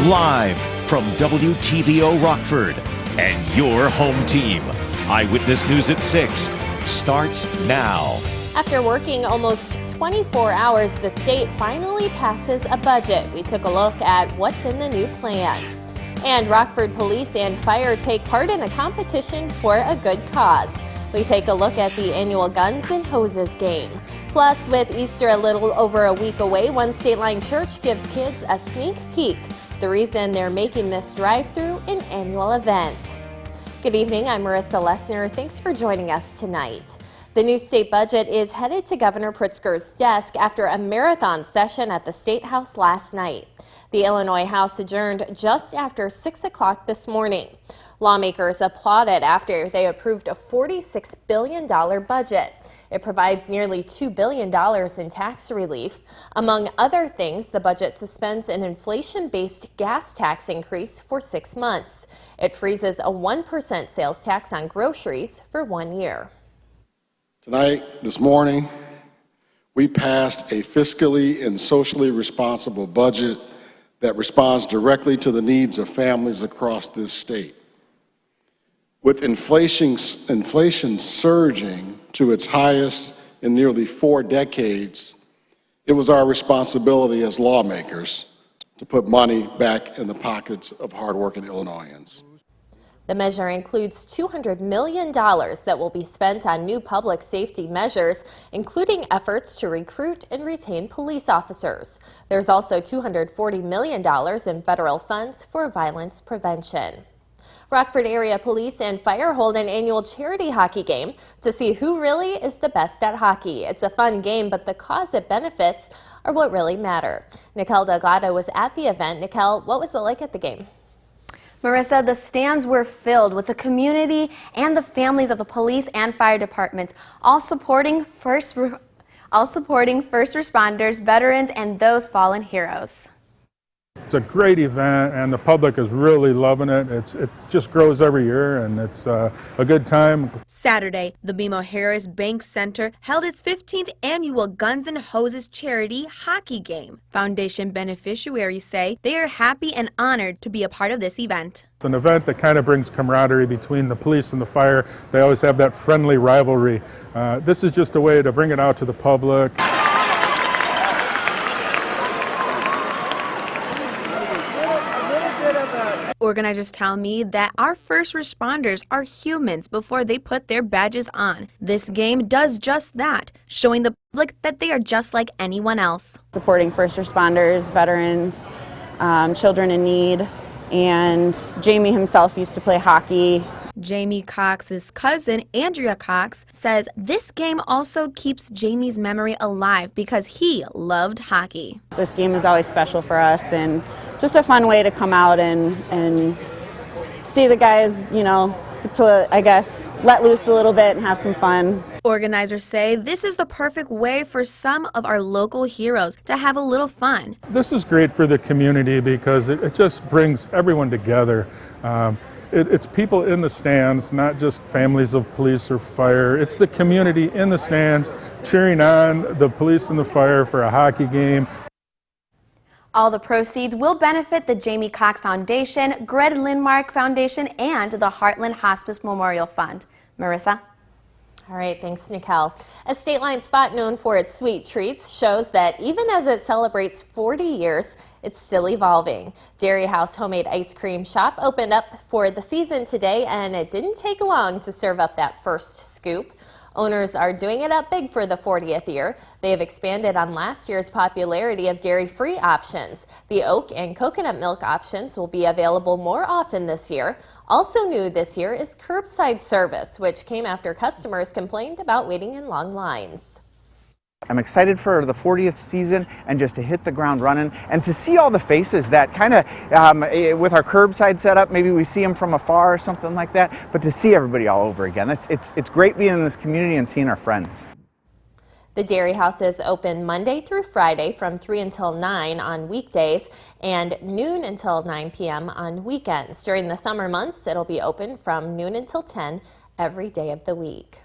Live from WTVO Rockford and your home team. Eyewitness News at 6 starts now. After working almost 24 hours, the state finally passes a budget. We took a look at what's in the new plan. And Rockford Police and Fire take part in a competition for a good cause. We take a look at the annual Guns and Hoses game. Plus, with Easter a little over a week away, one State Line church gives kids a sneak peek. The reason they're making this drive-thru an annual event. Good evening, I'm Marissa Lessner. Thanks for joining us tonight. The new state budget is headed to Governor Pritzker's desk after a marathon session at the State House last night. The Illinois House adjourned just after 6 o'clock this morning. Lawmakers applauded after they approved a $46 billion budget. It provides nearly $2 billion in tax relief. Among other things, the budget suspends an inflation-based gas tax increase for 6 months. It freezes a 1% sales tax on groceries for 1 year. Tonight, this morning, we passed a fiscally and socially responsible budget that responds directly to the needs of families across this state. With inflation surging to its highest in nearly 4 decades, it was our responsibility as lawmakers to put money back in the pockets of hardworking Illinoisans. The measure includes $200 million that will be spent on new public safety measures, including efforts to recruit and retain police officers. There's also $240 million in federal funds for violence prevention. Rockford area police and fire hold an annual charity hockey game to see who really is the best at hockey. It's a fun game, but the cause it benefits are what really matter. Nicole Delgado was at the event. Nicole, what was it like at the game? Marissa, the stands were filled with the community and the families of the police and fire departments, all supporting first responders, veterans, and those fallen heroes. It's a great event, and the public is really loving it. It just grows every year, and it's a good time. Saturday, the BMO Harris Bank Center held its 15th annual Guns and Hoses charity hockey game. Foundation beneficiaries say they are happy and honored to be a part of this event. It's an event that kind of brings camaraderie between the police and the fire. They always have that friendly rivalry. This is just a way to bring it out to the public. Organizers tell me that our first responders are humans before they put their badges on. This game does just that, showing the public that they are just like anyone else. Supporting first responders, veterans, children in need, and Jamie himself used to play hockey. Jamie Cox's cousin, Andrea Cox, says this game also keeps Jamie's memory alive because he loved hockey. This game is always special for us, and just a fun way to come out and see the guys, you know, to, I guess, let loose a little bit and have some fun. Organizers say this is the perfect way for some of our local heroes to have a little fun. This is great for the community because it just brings everyone together. It's people in the stands, not just families of police or fire. It's the community in the stands cheering on the police and the fire for a hockey game. All the proceeds will benefit the Jamie Cox Foundation, Gred Lindmark Foundation, and the Heartland Hospice Memorial Fund. Marissa? All right, thanks, Nicole. A State Line spot known for its sweet treats shows that even as it celebrates 40 years, it's still evolving. Dairyhäus homemade ice cream shop opened up for the season today, and it didn't take long to serve up that first scoop. Owners are doing it up big for the 40th year. They have expanded on last year's popularity of dairy-free options. The oat and coconut milk options will be available more often this year. Also new this year is curbside service, which came after customers complained about waiting in long lines. I'm excited for the 40th season and just to hit the ground running and to see all the faces that kind of, with our curbside setup, maybe we see them from afar or something like that, but to see everybody all over again. It's great being in this community and seeing our friends. The Dairyhäus is open Monday through Friday from 3 until 9 on weekdays and noon until 9 p.m. on weekends. During the summer months, it'll be open from noon until 10 every day of the week.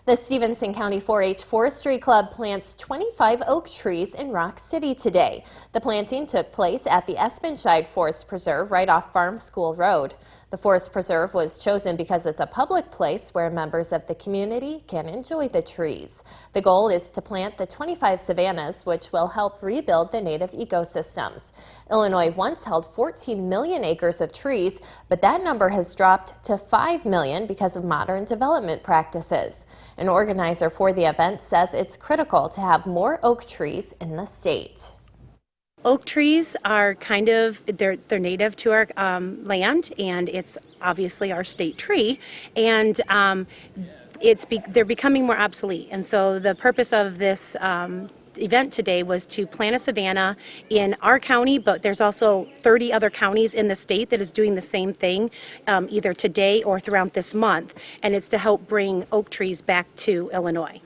The Stevenson County 4-H Forestry Club plants 25 oak trees in Rock City today. The planting took place at the Espenshide Forest Preserve right off Farm School Road. The Forest Preserve was chosen because it's a public place where members of the community can enjoy the trees. The goal is to plant the 25 savannas, which will help rebuild the native ecosystems. Illinois once held 14 million acres of trees, but that number has dropped to 5 million because of modern development practices. An organizer for the event says it's critical to have more oak trees in the state. Oak trees are they're native to our land, and it's obviously our state tree, and they're becoming more obsolete. And so the purpose of this event today was to plant a savanna in our county, but there's also 30 other counties in the state that is doing the same thing, either today or throughout this month, and it's to help bring oak trees back to Illinois.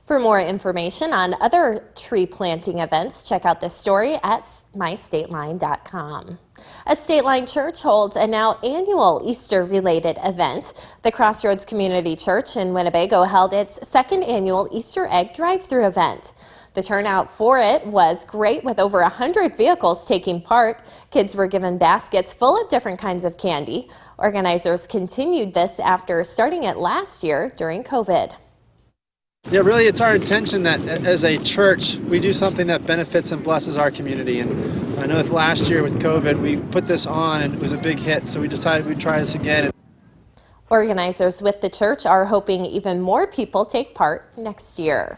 For more information on other tree planting events, check out this story at mystateline.com. A State Line Church holds a now annual Easter-related event. The Crossroads Community Church in Winnebago held its second annual Easter egg drive-thru event. The turnout for it was great, with over 100 vehicles taking part. Kids were given baskets full of different kinds of candy. Organizers continued this after starting it last year during COVID. Yeah, really, it's our intention that as a church, we do something that benefits and blesses our community. And I know that last year with COVID, we put this on and it was a big hit, so we decided we'd try this again. Organizers with the church are hoping even more people take part next year.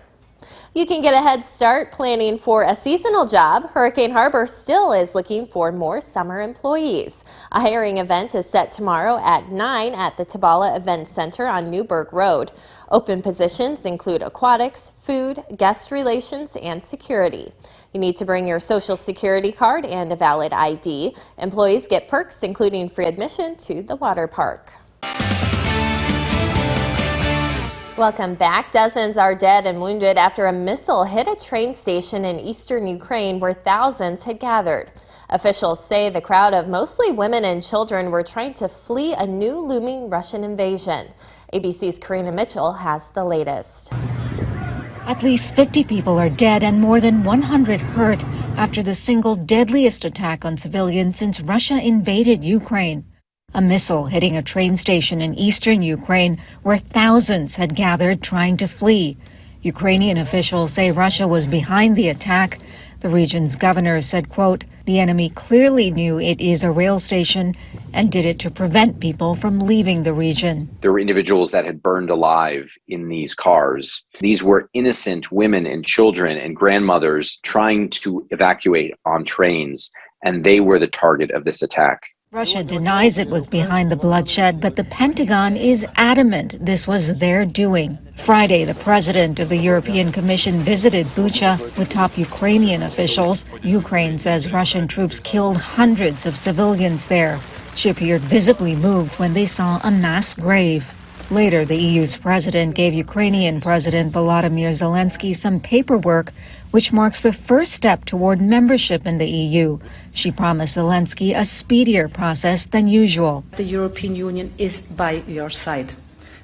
You can get a head start planning for a seasonal job. Hurricane Harbor still is looking for more summer employees. A hiring event is set tomorrow at 9 at the Tabala Event Center on Newburgh Road. Open positions include aquatics, food, guest relations, and security. You need to bring your social security card and a valid ID. Employees get perks, including free admission to the water park. Welcome back. Dozens are dead and wounded after a missile hit a train station in eastern Ukraine where thousands had gathered. Officials say the crowd of mostly women and children were trying to flee a new looming Russian invasion. ABC's Karina Mitchell has the latest. At least 50 people are dead and more than 100 hurt after the single deadliest attack on civilians since Russia invaded Ukraine. A missile hitting a train station in eastern Ukraine where thousands had gathered trying to flee. Ukrainian officials say Russia was behind the attack. The region's governor said, quote, "The enemy clearly knew it is a rail station and did it to prevent people from leaving the region." There were individuals that had burned alive in these cars. These were innocent women and children and grandmothers trying to evacuate on trains, and they were the target of this attack. Russia denies it was behind the bloodshed, but the Pentagon is adamant this was their doing. Friday, the president of the European Commission visited Bucha with top Ukrainian officials. Ukraine says Russian troops killed hundreds of civilians there. She appeared visibly moved when they saw a mass grave. Later, the EU's president gave Ukrainian President Volodymyr Zelensky some paperwork which marks the first step toward membership in the EU. She promised Zelensky a speedier process than usual. The European Union is by your side.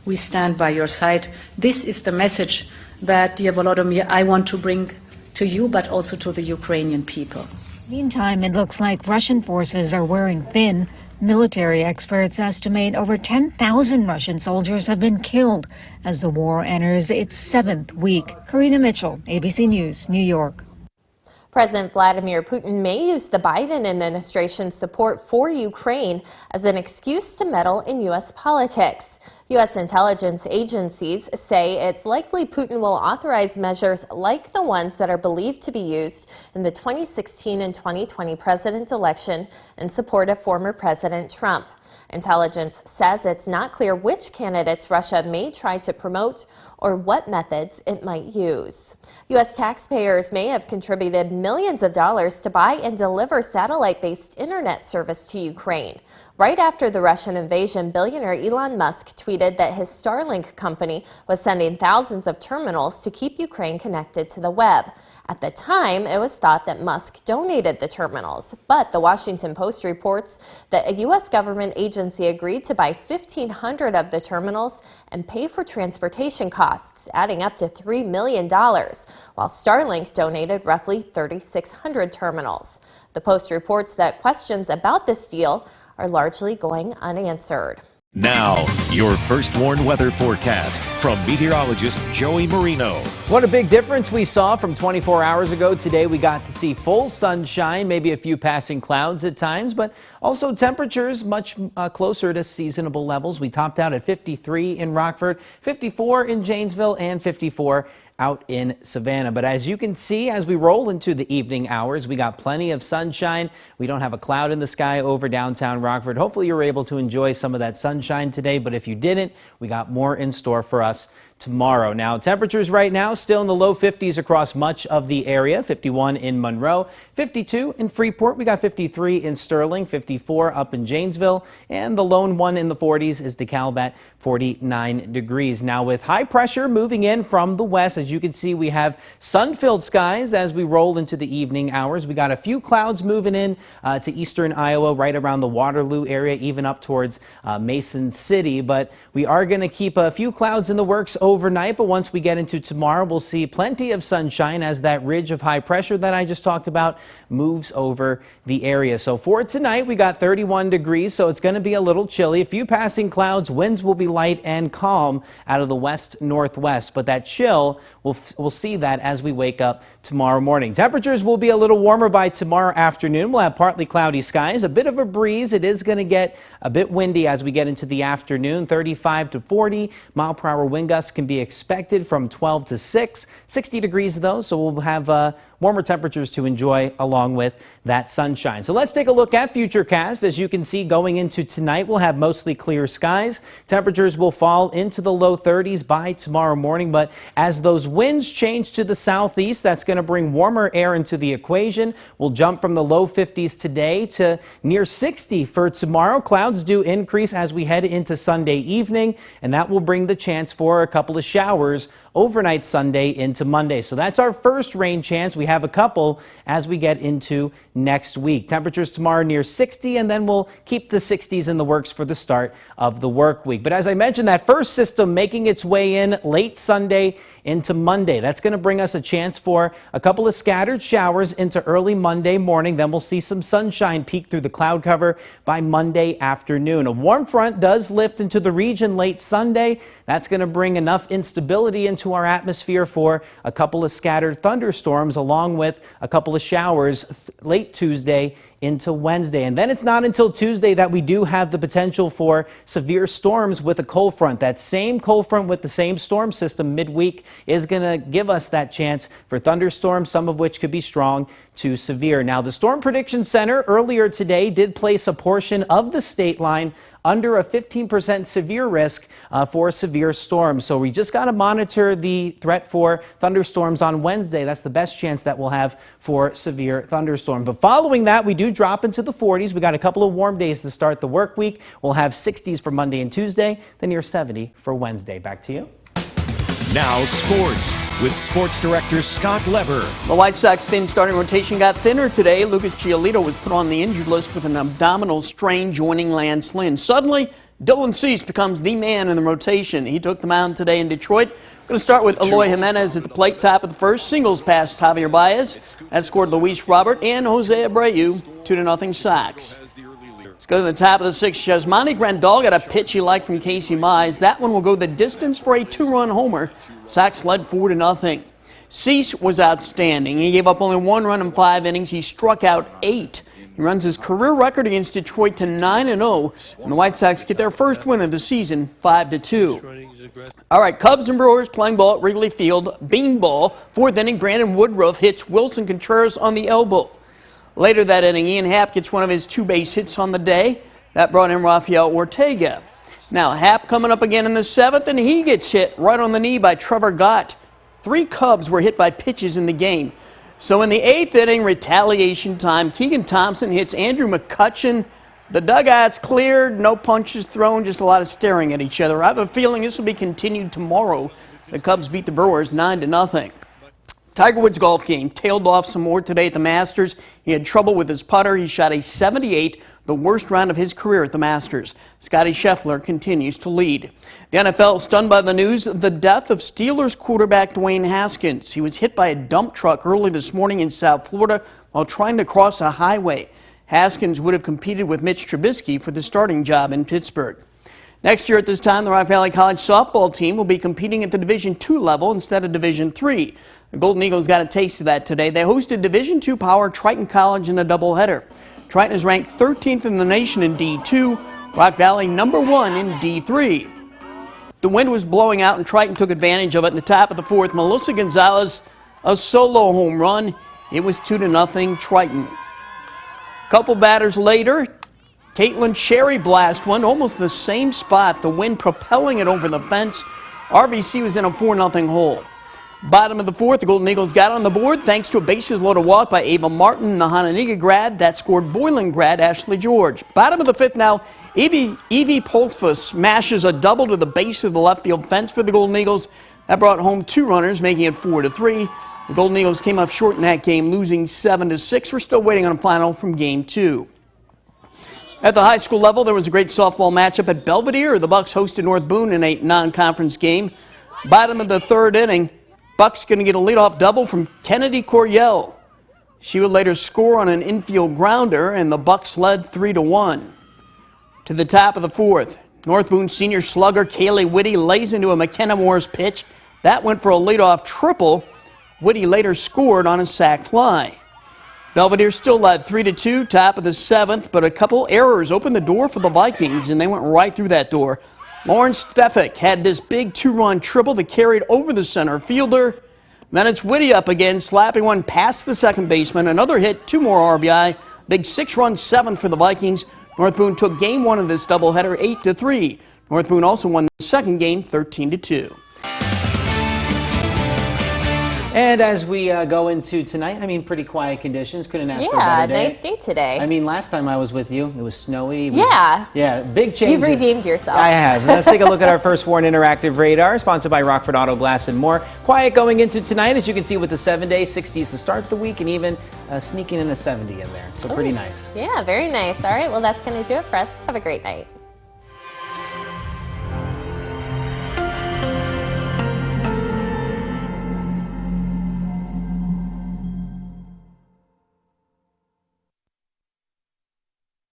We stand by your side. This is the message that, dear Volodymyr, I want to bring to you, but also to the Ukrainian people. Meantime, it looks like Russian forces are wearing thin. Military experts estimate over 10,000 Russian soldiers have been killed as the war enters its 7th week. Karina Mitchell, ABC News, New York. President Vladimir Putin may use the Biden administration's support for Ukraine as an excuse to meddle in U.S. politics. U.S. intelligence agencies say it's likely Putin will authorize measures like the ones that are believed to be used in the 2016 and 2020 president election in support of former President Trump. Intelligence says it's not clear which candidates Russia may try to promote or what methods it might use. U.S. taxpayers may have contributed millions of dollars to buy and deliver satellite-based internet service to Ukraine. Right after the Russian invasion, billionaire Elon Musk tweeted that his Starlink company was sending thousands of terminals to keep Ukraine connected to the web. At the time, it was thought that Musk donated the terminals, but the Washington Post reports that a U.S. government agency agreed to buy 1,500 of the terminals and pay for transportation costs, adding up to $3 million, while Starlink donated roughly 3,600 terminals. The Post reports that questions about this deal are largely going unanswered. Now, your first warned weather forecast from meteorologist Joey Marino. What a big difference we saw from 24 hours ago. Today we got to see full sunshine, maybe a few passing clouds at times, but also temperatures much closer to seasonable levels. We topped out at 53 in Rockford, 54 in Janesville, and 54 out in Savannah. But as you can see, as we roll into the evening hours, we got plenty of sunshine. We don't have a cloud in the sky over downtown Rockford. Hopefully you were able to enjoy some of that sunshine today, but if you didn't, we got more in store for us tomorrow. Now, temperatures right now still in the low 50s across much of the area. 51 in Monroe, 52 in Freeport. We got 53 in Sterling, 54 up in Janesville, and the lone one in the 40s is DeKalb at 49 degrees. Now, with high pressure moving in from the west, as you can see, we have sun-filled skies as we roll into the evening hours. We got a few clouds moving in to eastern Iowa, right around the Waterloo area, even up towards Mason City. But we are going to keep a few clouds in the works overnight, but once we get into tomorrow, we'll see plenty of sunshine as that ridge of high pressure that I just talked about moves over the area. So for tonight, we got 31 degrees, so it's going to be a little chilly. A few passing clouds, winds will be light and calm out of the west-northwest, but that chill, we'll see that as we wake up tomorrow morning. Temperatures will be a little warmer by tomorrow afternoon. We'll have partly cloudy skies, a bit of a breeze. It is going to get a bit windy as we get into the afternoon. 35 to 40 mile per hour wind gusts can be expected from 12 to 6. 60 degrees though, so we'll have warmer temperatures to enjoy along with that sunshine. So let's take a look at Futurecast. As you can see, going into tonight, we'll have mostly clear skies. Temperatures will fall into the low 30s by tomorrow morning, but as those winds change to the southeast, that's going to bring warmer air into the equation. We'll jump from the low 50s today to near 60 for tomorrow. Clouds do increase as we head into Sunday evening, and that will bring the chance for a couple of showers overnight Sunday into Monday. So that's our first rain chance. We have a couple as we get into next week. Temperatures tomorrow near 60, and then we'll keep the 60s in the works for the start of the work week. But as I mentioned, that first system making its way in late Sunday into Monday. That's going to bring us a chance for a couple of scattered showers into early Monday morning. Then we'll see some sunshine peek through the cloud cover by Monday afternoon. A warm front does lift into the region late Sunday. That's going to bring enough instability into our atmosphere for a couple of scattered thunderstorms along with a couple of showers late Tuesday into Wednesday. And then it's not until Tuesday that we do have the potential for severe storms with a cold front. That same cold front with the same storm system midweek is going to give us that chance for thunderstorms, some of which could be strong to severe. Now, the Storm Prediction Center earlier today did place a portion of the state line under a 15% severe risk for severe storms. So we just got to monitor the threat for thunderstorms on Wednesday. That's the best chance that we'll have for severe thunderstorms. But following that, we do drop into the 40s. We got a couple of warm days to start the work week. We'll have 60s for Monday and Tuesday, then near 70 for Wednesday. Back to you. Now sports with sports director Scott Lever. The White Sox thin starting rotation got thinner today. Lucas Giolito was put on the injured list with an abdominal strain, joining Lance Lynn. Suddenly, Dylan Cease becomes the man in the rotation. He took the mound today in Detroit. Going to start with Eloy Jimenez at the plate, top of the first. Singles past Javier Baez. That scored Luis Robert and Jose Abreu. 2-0 Sox. Let's go to the top of the sixth. Yasmani Grandal got a pitch he liked from Casey Mize. That one will go the distance for a 2-run homer. Sox led 4-0. Cease was outstanding. He gave up only 1 run in 5 innings. He struck out 8. He runs his career record against Detroit to 9-0, and the White Sox get their first win of the season, 5-2. All right, Cubs and Brewers playing ball at Wrigley Field. Beanball. 4th inning, Brandon Woodruff hits Wilson Contreras on the elbow. Later that inning, Ian Happ gets one of his 2 base hits on the day. That brought in Rafael Ortega. Now, Happ coming up again in the 7th, and he gets hit right on the knee by Trevor Gott. 3 Cubs were hit by pitches in the game. So in the 8th inning, retaliation time, Keegan Thompson hits Andrew McCutchen. The dugout's cleared, no punches thrown, just a lot of staring at each other. I have a feeling this will be continued tomorrow. The Cubs beat the Brewers 9-0. Tiger Woods' golf game tailed off some more today at the Masters. He had trouble with his putter. He shot a 78, the worst round of his career at the Masters. Scottie Scheffler continues to lead. The NFL stunned by the news of the death of Steelers quarterback Dwayne Haskins. He was hit by a dump truck early this morning in South Florida while trying to cross a highway. Haskins would have competed with Mitch Trubisky for the starting job in Pittsburgh. Next year at this time, the Rock Valley College softball team will be competing at the Division II level instead of Division III. The Golden Eagles got a taste of that today. They hosted Division II power Triton College in a doubleheader. Triton is ranked 13th in the nation in D2, Rock Valley #1 in D3. The wind was blowing out and Triton took advantage of it in the top of the fourth. Melissa Gonzalez, a solo home run. It was 2-0 Triton. Couple batters later, Caitlin Cherry blast one, almost the same spot, the wind propelling it over the fence. RVC was in a 4-0 hole. Bottom of the fourth, the Golden Eagles got on the board thanks to a bases-loaded walk by Ava Martin, the Hononegah grad. That scored Boylan grad Ashley George. Bottom of the fifth now, Evie Polsfus smashes a double to the base of the left field fence for the Golden Eagles. That brought home 2 runners, making it 4-3. The Golden Eagles came up short in that game, losing 7-6. We're still waiting on a final from Game 2. At the high school level, there was a great softball matchup at Belvedere. The Bucks hosted North Boone in a non-conference game. Bottom of the third inning, Bucks going to get a leadoff double from Kennedy Coryell. She would later score on an infield grounder, and the Bucks led 3-1. To the top of the fourth, North Boone senior slugger Kaylee Whitty lays into a McKenna Morris pitch. That went for a leadoff triple. Whitty later scored on a sac fly. Belvedere still led 3-2, top of the seventh, but a couple errors opened the door for the Vikings, and they went right through that door. Lauren Stefik had this big 2-run triple that carried over the center fielder. Then it's Whitty up again, slapping one past the second baseman. Another hit, 2 more RBI. Big 6-run seventh for the Vikings. North Boone took game 1 of this doubleheader 8-3. North Boone also won the second game 13-2. And as we go into tonight, I mean, pretty quiet conditions. Couldn't ask for a better day. Nice day today. I mean, last time I was with you, it was snowy. Yeah, big changes. You've redeemed yourself. I have. Let's take a look at our First Warn Interactive Radar, sponsored by Rockford Auto Glass and more. Quiet going into tonight, as you can see with the 7-day, 60s to start the week, and even sneaking in a 70 in there. So pretty nice. Yeah, very nice. All right, well, that's going to do it for us. Have a great night.